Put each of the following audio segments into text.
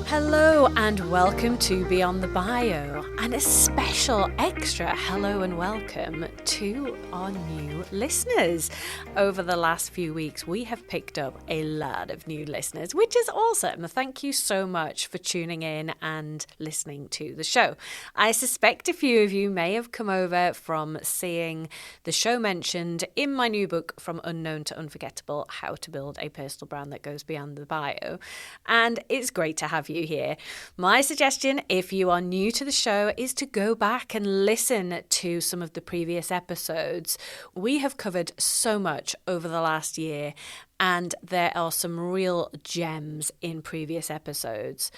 Hello and welcome to Beyond the Bio, and a special extra hello and welcome to our new listeners. Over the last few weeks, we have picked up a lot of new listeners, which is awesome. Thank you so much for tuning in and listening to the show. I suspect a few of you may have come over from seeing the show mentioned in my new book, From Unknown to Unforgettable, How to Build a Personal Brand That Goes Beyond the Bio. And it's great to have you here. My suggestion, if you are new to the show, is to go back and listen to some of the previous episodes. We have covered so much over the last year, and there are some real gems in previous episodes.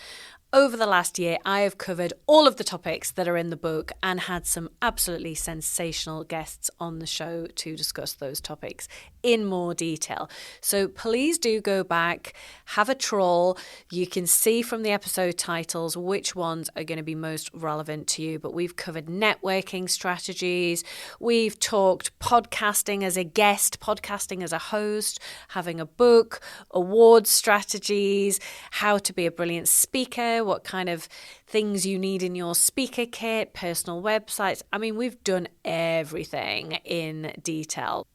Over the last year, I have covered all of the topics that are in the book and had some absolutely sensational guests on the show to discuss those topics in more detail. So please do go back, have a trawl. You can see from the episode titles which ones are going to be most relevant to you. But we've covered networking strategies. We've talked podcasting as a guest, podcasting as a host, having a book, award strategies, how to be a brilliant speaker, what kind of things you need in your speaker kit, personal websites. I mean, we've done everything in detail.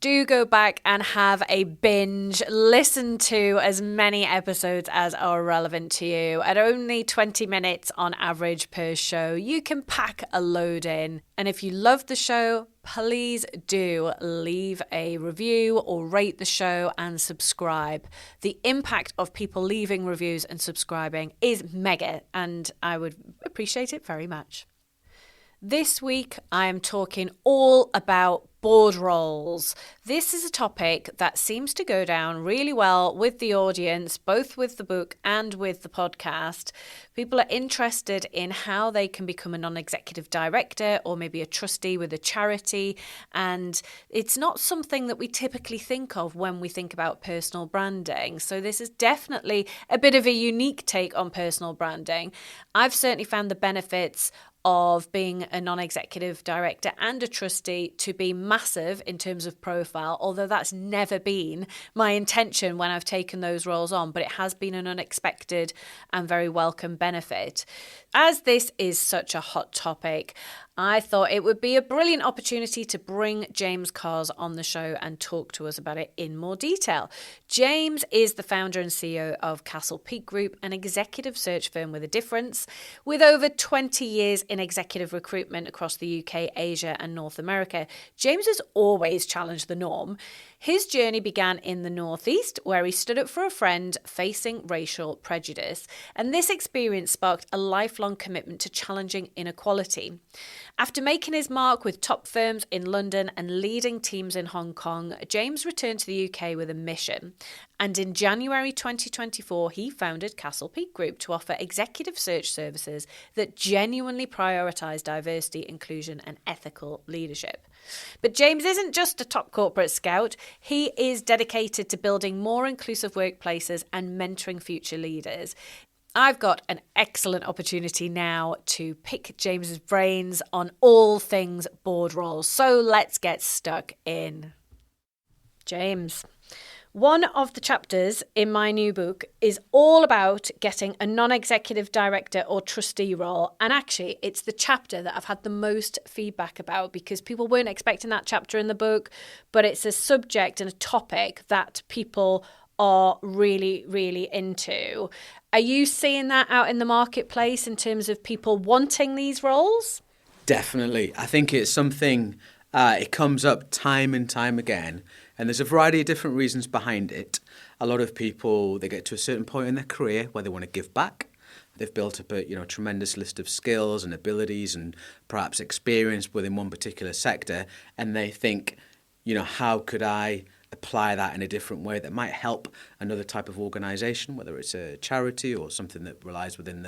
Do go back and have a binge. Listen to as many episodes as are relevant to you. At only 20 minutes on average per show, you can pack a load in. And if you love the show, please do leave a review or rate the show and subscribe. The impact of people leaving reviews and subscribing is mega, and I would appreciate it very much. This week, I am talking all about board roles. This is a topic that seems to go down really well with the audience, both with the book and with the podcast. People are interested in how they can become a non-executive director or maybe a trustee with a charity. And it's not something that we typically think of when we think about personal branding. So this is definitely a bit of a unique take on personal branding. I've certainly found the benefits of being a non-executive director and a trustee to be massive in terms of profile, although that's never been my intention when I've taken those roles on, but it has been an unexpected and very welcome benefit. As this is such a hot topic, I thought it would be a brilliant opportunity to bring James Cars on the show and talk to us about it in more detail. James is the founder and CEO of Castle Peak Group, an executive search firm with a difference. With over 20 years in executive recruitment across the UK, Asia and North America, James has always challenged the norm. His journey began in the Northeast, where he stood up for a friend facing racial prejudice, and this experience sparked a lifelong commitment to challenging inequality. After making his mark with top firms in London and leading teams in Hong Kong, James returned to the UK with a mission. And in January 2024, he founded Castle Peak Group to offer executive search services that genuinely prioritise diversity, inclusion and ethical leadership. But James isn't just a top corporate scout. He is dedicated to building more inclusive workplaces and mentoring future leaders. I've got an excellent opportunity now to pick James's brains on all things board roles. So let's get stuck in. James, one of the chapters in my new book is all about getting a non-executive director or trustee role. And actually, it's the chapter that I've had the most feedback about because people weren't expecting that chapter in the book, but it's a subject and a topic that people are really, really into. Are you seeing that out in the marketplace in terms of people wanting these roles? Definitely. I think it's something, it comes up time and time again, and there's a variety of different reasons behind it. A lot of people, they get to a certain point in their career where they want to give back. They've built up a tremendous list of skills and abilities and perhaps experience within one particular sector, and they think, how could I apply that in a different way that might help another type of organisation, whether it's a charity or something that relies within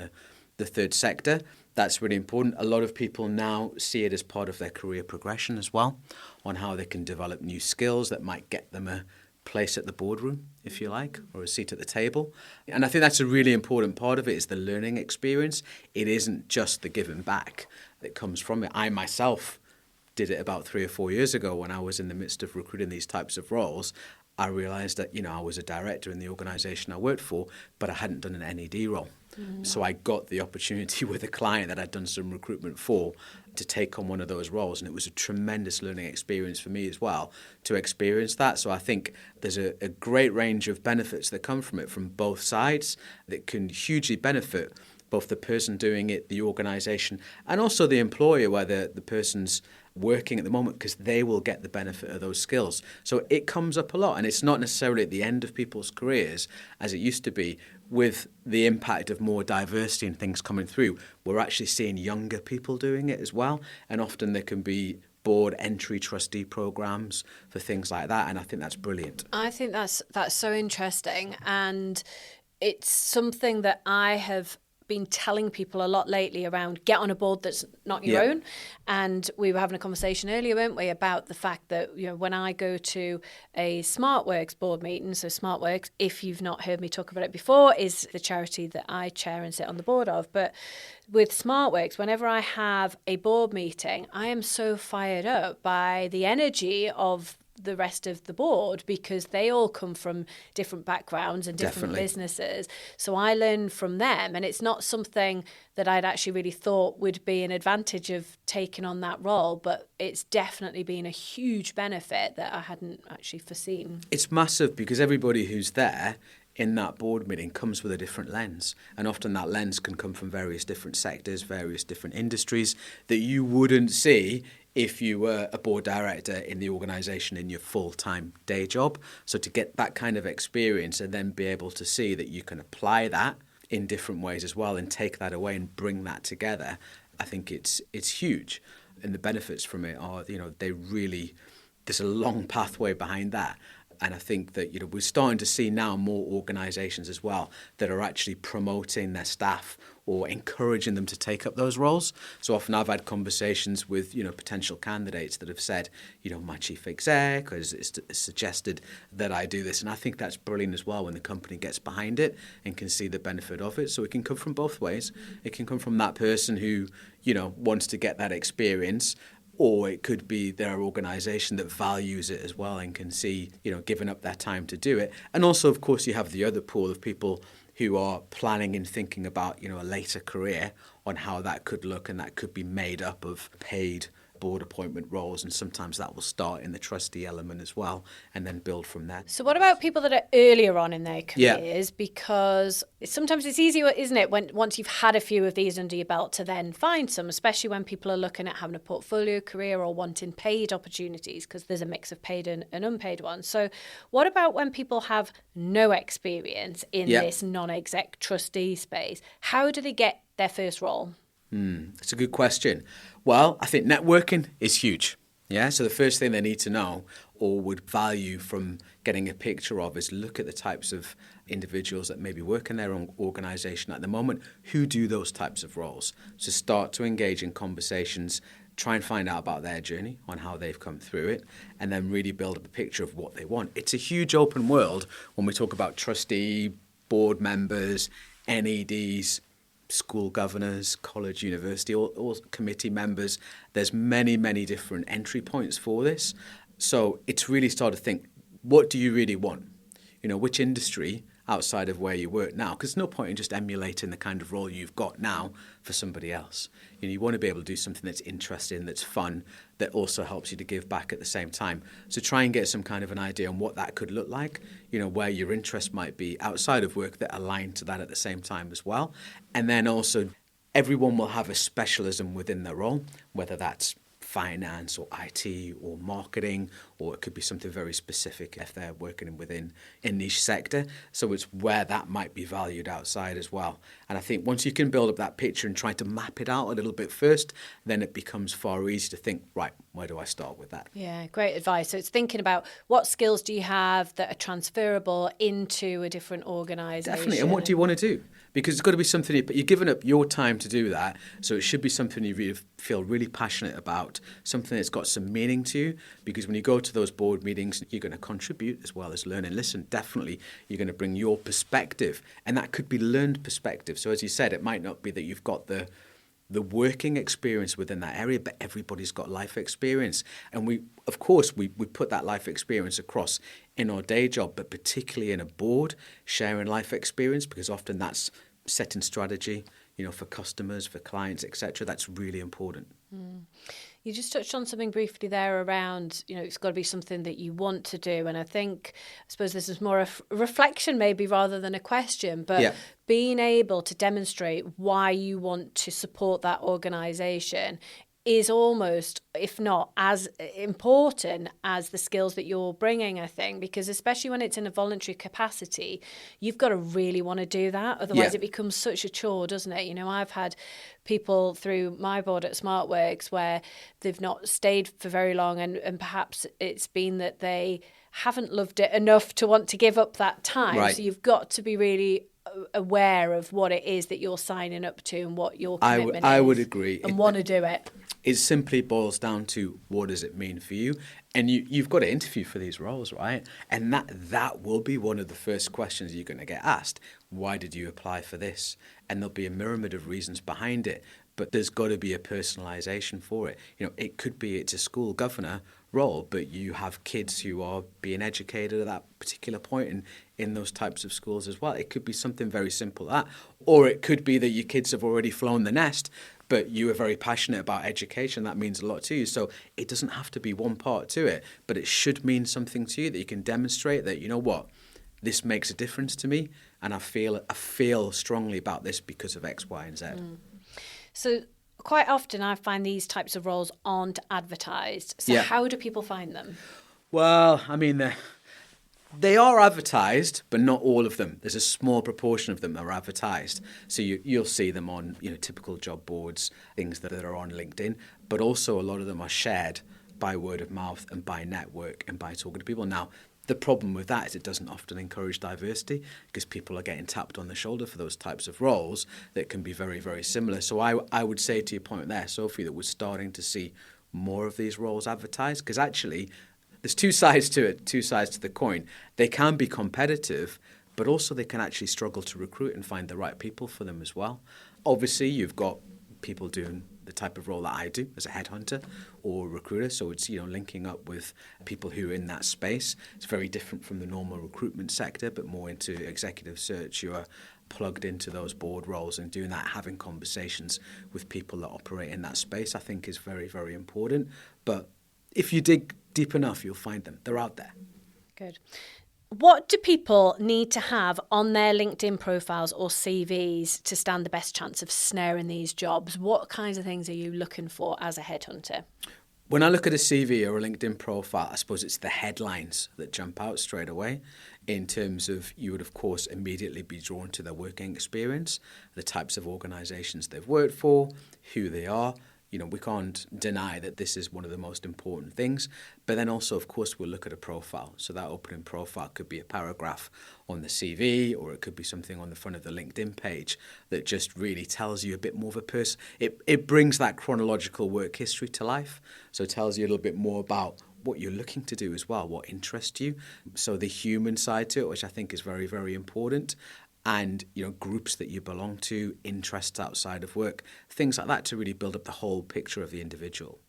the third sector. That's really important. A lot of people now see it as part of their career progression as well, on how they can develop new skills that might get them a place at the boardroom, if you like, or a seat at the table. And I think that's a really important part of it, is the learning experience. It isn't just the giving back that comes from it. I myself did it about 3 or 4 years ago when I was in the midst of recruiting these types of roles. I realised that, I was a director in the organisation I worked for, but I hadn't done an NED role. So I got the opportunity with a client that I'd done some recruitment for to take on one of those roles. And it was a tremendous learning experience for me as well to experience that. So I think there's a great range of benefits that come from it from both sides that can hugely benefit both the person doing it, the organisation, and also the employer where the person's working at the moment, because they will get the benefit of those skills. So it comes up a lot, and it's not necessarily at the end of people's careers as it used to be. With the impact of more diversity and things coming through, we're actually seeing younger people doing it as well, and often there can be board entry trustee programs for things like that, and I think that's brilliant. I think that's so interesting, and it's something that I have been telling people a lot lately around get on a board that's not your own. And we were having a conversation earlier, weren't we, about the fact that, when I go to a SmartWorks board meeting, so SmartWorks, if you've not heard me talk about it before, is the charity that I chair and sit on the board of. But with SmartWorks, whenever I have a board meeting, I am so fired up by the energy of the rest of the board, because they all come from different backgrounds and different businesses. So I learn from them, and it's not something that I'd actually really thought would be an advantage of taking on that role, but it's definitely been a huge benefit that I hadn't actually foreseen. It's massive because everybody who's there in that board meeting comes with a different lens, and often that lens can come from various different sectors, various different industries that you wouldn't see if you were a board director in the organisation in your full-time day job. So to get that kind of experience and then be able to see that you can apply that in different ways as well and take that away and bring that together, I think it's huge. And the benefits from it are, there's a long pathway behind that. And I think that, we're starting to see now more organisations as well that are actually promoting their staff or encouraging them to take up those roles. So often I've had conversations with, potential candidates that have said, my chief exec has suggested that I do this. And I think that's brilliant as well when the company gets behind it and can see the benefit of it. So it can come from both ways. It can come from that person who, wants to get that experience, or it could be their organisation that values it as well and can see, giving up their time to do it. And also, of course, you have the other pool of people who are planning and thinking about, a later career on how that could look, and that could be made up of paid board appointment roles, and sometimes that will start in the trustee element as well and then build from there. So what about people that are earlier on in their careers? Because sometimes it's easier, isn't it, once you've had a few of these under your belt to then find some, especially when people are looking at having a portfolio career or wanting paid opportunities, because there's a mix of paid and unpaid ones. So what about when people have no experience in this non-exec trustee space? How do they get their first role? It's a good question. Well, I think networking is huge. Yeah, so the first thing they need to know or would value from getting a picture of is look at the types of individuals that maybe work in their own organisation at the moment who do those types of roles. So start to engage in conversations, try and find out about their journey on how they've come through it, and then really build up a picture of what they want. It's a huge open world when we talk about trustee, board members, NEDs, school governors, college, university, all committee members. There's many, many different entry points for this. So it's really started to think, what do you really want? Which industry outside of where you work now? Because there's no point in just emulating the kind of role you've got now for somebody else. You want to be able to do something that's interesting, that's fun, that also helps you to give back at the same time. So try and get some kind of an idea on what that could look like, where your interest might be outside of work that align to that at the same time as well. And then also, everyone will have a specialism within their role, whether that's finance or IT or marketing, or it could be something very specific if they're working within a niche sector. So it's where that might be valued outside as well. And I think once you can build up that picture and try to map it out a little bit first, then it becomes far easier to think, right, where do I start with that? Yeah, great advice. So it's thinking about what skills do you have that are transferable into a different organisation. Definitely. And what do you want to do? Because it's got to be something, you're giving up your time to do that, so it should be something you really feel really passionate about, something that's got some meaning to you, because when you go to those board meetings, you're going to contribute as well as learn. And listen, definitely, you're going to bring your perspective, and that could be learned perspective. So as you said, it might not be that you've got the the working experience within that area, but everybody's got life experience. And we put that life experience across in our day job, but particularly in a board, sharing life experience, because often that's setting strategy, for customers, for clients, etc. That's really important. You just touched on something briefly there around, it's got to be something that you want to do. And I suppose this is more a reflection maybe rather than a question, but being able to demonstrate why you want to support that organisation is almost, if not as important as the skills that you're bringing, I think, because especially when it's in a voluntary capacity, you've got to really want to do that. Otherwise it becomes such a chore, doesn't it? I've had people through my board at SmartWorks where they've not stayed for very long and perhaps it's been that they haven't loved it enough to want to give up that time. Right. So you've got to be really aware of what it is that you're signing up to and what your commitment is. I would agree. And want to do it. It simply boils down to what does it mean for you? And you've got to interview for these roles, right? And that will be one of the first questions you're going to get asked. Why did you apply for this? And there'll be a myriad of reasons behind it, but there's got to be a personalisation for it. It could be it's a school governor role, but you have kids who are being educated at that particular point in those types of schools as well. It could be something very simple like that, or it could be that your kids have already flown the nest, but you are very passionate about education. That means a lot to you. So it doesn't have to be one part to it, but it should mean something to you that you can demonstrate that, this makes a difference to me, and I feel strongly about this because of X, Y, and Z. So quite often I find these types of roles aren't advertised. So how do people find them? Well, they are advertised, but not all of them. There's a small proportion of them that are advertised. So you'll see them on typical job boards, things that are on LinkedIn, but also a lot of them are shared by word of mouth and by network and by talking to people. Now, the problem with that is it doesn't often encourage diversity because people are getting tapped on the shoulder for those types of roles that can be very, very similar. So I would say to your point there, Sophie, that we're starting to see more of these roles advertised because actually there's two sides to it, two sides to the coin. They can be competitive, but also they can actually struggle to recruit and find the right people for them as well. Obviously, you've got people doing the type of role that I do as a headhunter or recruiter. So it's, linking up with people who are in that space. It's very different from the normal recruitment sector, but more into executive search. You are plugged into those board roles and doing that, having conversations with people that operate in that space, I think is very, very important. But if you dig deep enough, you'll find them. They're out there. Good. What do people need to have on their LinkedIn profiles or CVs to stand the best chance of snaring these jobs? What kinds of things are you looking for as a headhunter? When I look at a CV or a LinkedIn profile, I suppose it's the headlines that jump out straight away in terms of you would, of course, immediately be drawn to their working experience, the types of organisations they've worked for, who they are. We can't deny that this is one of the most important things. But then also, of course, we'll look at a profile. So that opening profile could be a paragraph on the CV, or it could be something on the front of the LinkedIn page that just really tells you a bit more of a person. It brings that chronological work history to life. So it tells you a little bit more about what you're looking to do as well, what interests you. So the human side to it, which I think is very, very important. And, groups that you belong to, interests outside of work, things like that to really build up the whole picture of the individual.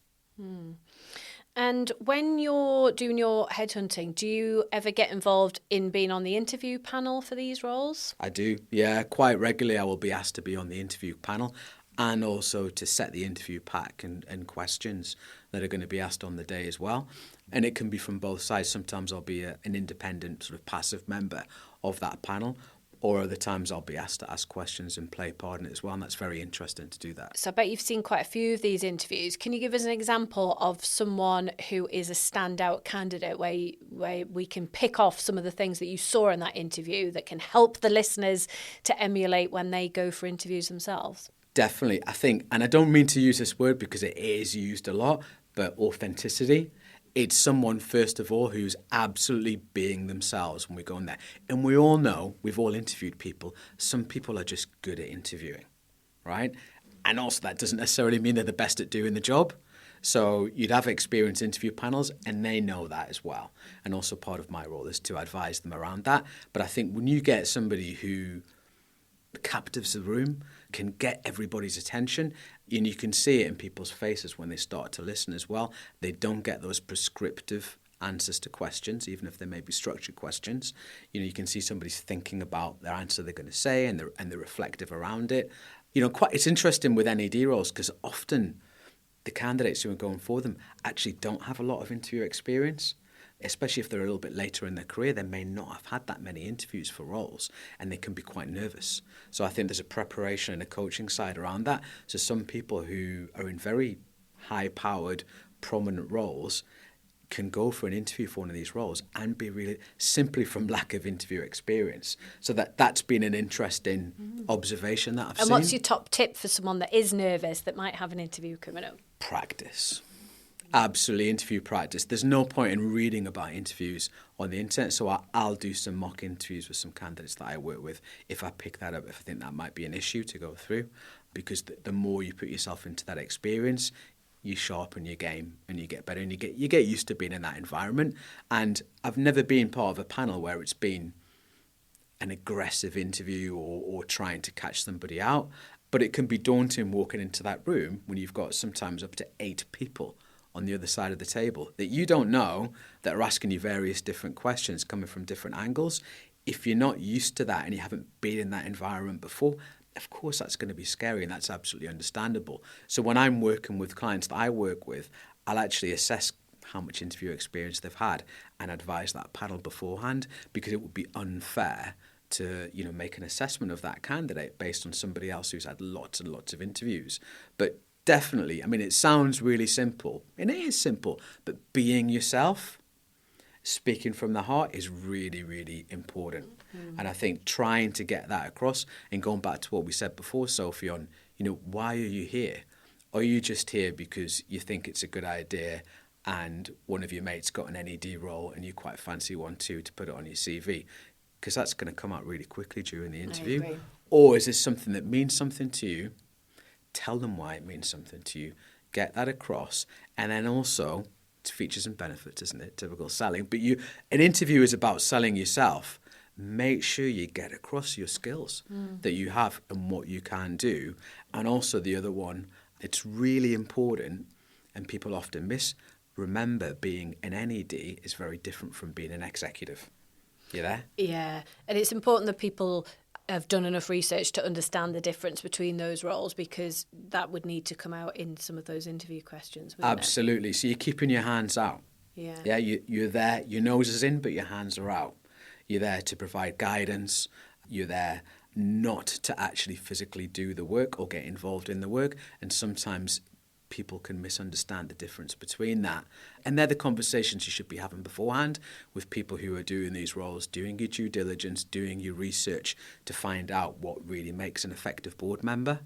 And when you're doing your headhunting, do you ever get involved in being on the interview panel for these roles? I do, yeah. Quite regularly I will be asked to be on the interview panel and also to set the interview pack and questions that are going to be asked on the day as well. And it can be from both sides. Sometimes I'll be an independent sort of passive member of that panel, or other times I'll be asked to ask questions and play part in it as well, and that's very interesting to do that. So I bet you've seen quite a few of these interviews. Can you give us an example of someone who is a standout candidate where we can pick off some of the things that you saw in that interview that can help the listeners to emulate when they go for interviews themselves? Definitely, I think, and I don't mean to use this word because it is used a lot, but authenticity. It's someone, first of all, who's absolutely being themselves when we go in there. And we all know, we've all interviewed people, some people are just good at interviewing, right? And also that doesn't necessarily mean they're the best at doing the job. So you'd have experienced interview panels and they know that as well. And also part of my role is to advise them around that. But I think when you get somebody who captives the room, can get everybody's attention. And you can see it in people's faces when they start to listen as well. They don't get those prescriptive answers to questions, even if they may be structured questions. You can see somebody's thinking about their answer they're going to say, and they're reflective around it. It's interesting with NED roles, because often the candidates who are going for them actually don't have a lot of interview experience, especially if they're a little bit later in their career. They may not have had that many interviews for roles, and they can be quite nervous. So I think there's a preparation and a coaching side around that. So some people who are in very high-powered, prominent roles can go for an interview for one of these roles and be really simply from lack of interview experience. So that's been an interesting observation that I've seen. And what's your top tip for someone that is nervous that might have an interview coming up? Practice. Absolutely, interview practice. There's no point in reading about interviews on the internet, so I'll do some mock interviews with some candidates that I work with if I pick that up, if I think that might be an issue to go through, because the more you put yourself into that experience, you sharpen your game and you get better, and you get used to being in that environment. And I've never been part of a panel where it's been an aggressive interview or trying to catch somebody out, but it can be daunting walking into that room when you've got sometimes up to 8 people on the other side of the table that you don't know, that are asking you various different questions coming from different angles. If you're not used to that and you haven't been in that environment before, of course that's going to be scary, and that's absolutely understandable. So when I'm working with clients that I work with, I'll actually assess how much interview experience they've had and advise that panel beforehand, because it would be unfair to make an assessment of that candidate based on somebody else who's had lots and lots of interviews. But definitely, it sounds really simple, and it is simple, but being yourself, speaking from the heart, is really, really important. And I think trying to get that across, and going back to what we said before, Sophie, on, why are you here? Are you just here because you think it's a good idea and one of your mates got an NED role and you quite fancy one too to put it on your CV? Because that's going to come out really quickly during the interview. I agree. Or is this something that means something to you? Tell them why it means something to you. Get that across. And then also, it's features and benefits, isn't it? Typical selling. But an interview is about selling yourself. Make sure you get across your skills that you have and what you can do. And also the other one, it's really important, and people often miss, remember, being an NED is very different from being an executive. You there? Yeah. And it's important that people have done enough research to understand the difference between those roles, because that would need to come out in some of those interview questions, wouldn't Absolutely. So you're keeping your hands out. Yeah, you're there, your nose is in, but your hands are out. You're there to provide guidance. You're there not to actually physically do the work or get involved in the work. And sometimes people can misunderstand the difference between that. And they're the conversations you should be having beforehand with people who are doing these roles, doing your due diligence, doing your research to find out what really makes an effective board member,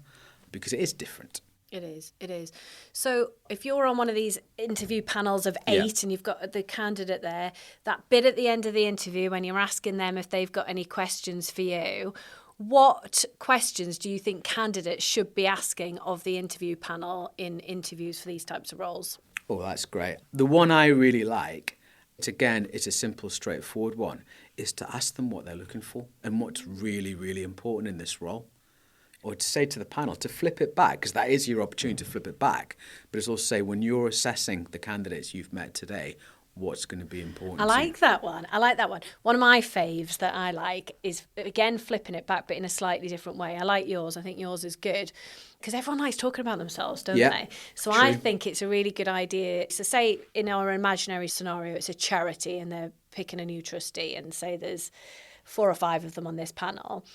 because it is different. It is. So if you're on one of these interview panels of 8 and you've got the candidate there, that bit at the end of the interview when you're asking them if they've got any questions for you, what questions do you think candidates should be asking of the interview panel in interviews for these types of roles? Oh, that's great. The one I really like, it's a simple, straightforward one, is to ask them what they're looking for and what's really, really important in this role. Or to say to the panel, to flip it back, because that is your opportunity to flip it back. But it's also say, when you're assessing the candidates you've met today, what's going to be important I like that one. One of my faves that I like is, again, flipping it back, but in a slightly different way. I like yours. I think yours is good, because everyone likes talking about themselves, don't they? So true. I think it's a really good idea. So say in our imaginary scenario, it's a charity and they're picking a new trustee, and say there's 4 or 5 of them on this panel.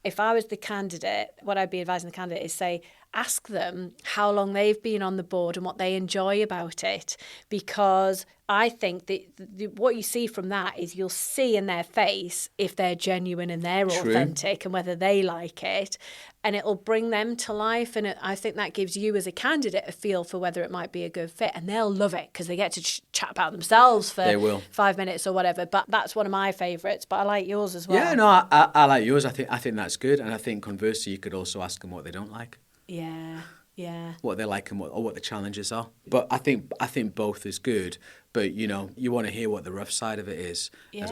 If I was the candidate, what I'd be advising the candidate is ask them how long they've been on the board and what they enjoy about it. Because I think that what you see from that is you'll see in their face if they're genuine and they're authentic and whether they like it. And it'll bring them to life. And I think that gives you as a candidate a feel for whether it might be a good fit. And they'll love it because they get to chat about themselves for 5 minutes or whatever. But that's one of my favourites. But I like yours as well. Yeah, no, I like yours. I think that's good. And I think conversely, you could also ask them what they don't like. Yeah. what they like and what the challenges are. But I think both is good. But, you know, you want to hear what the rough side of it is,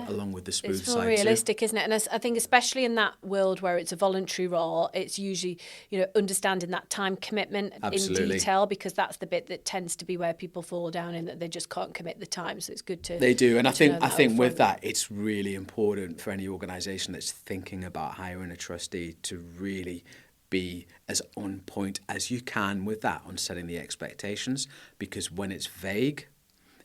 along with the smooth side. It's more realistic, isn't it? And I think especially in that world where it's a voluntary role, it's usually, you know, understanding that time commitment in detail, because that's the bit that tends to be where people fall down in, that they just can't commit the time. So it's good to... They do. And I think with that, it's really important for any organisation that's thinking about hiring a trustee to really be as on point as you can with that on setting the expectations, because when it's vague,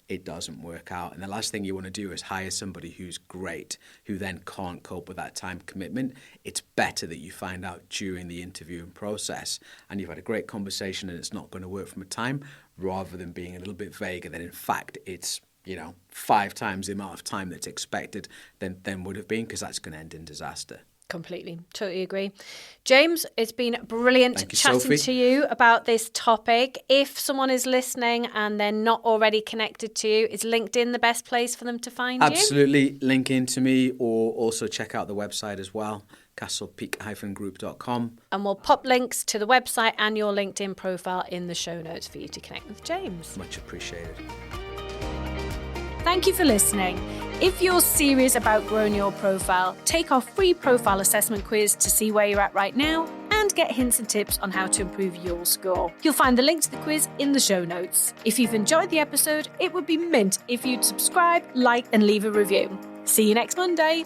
it doesn't work out. And the last thing you want to do is hire somebody who's great, who then can't cope with that time commitment. It's better that you find out during the interviewing process and you've had a great conversation and it's not going to work from a time, rather than being a little bit vague and then in fact it's, you know, 5 times the amount of time that's expected than would have been, because that's going to end in disaster. Completely. Totally agree. James, it's been brilliant chatting Sophie. to you about this topic. If someone is listening and they're not already connected to you, is LinkedIn the best place for them to find you? Absolutely. Link in to me, or also check out the website as well, castlepeak-group.com. And we'll pop links to the website and your LinkedIn profile in the show notes for you to connect with James. Much appreciated. Thank you for listening. If you're serious about growing your profile, take our free profile assessment quiz to see where you're at right now and get hints and tips on how to improve your score. You'll find the link to the quiz in the show notes. If you've enjoyed the episode, it would be mint if you'd subscribe, like, and leave a review. See you next Monday.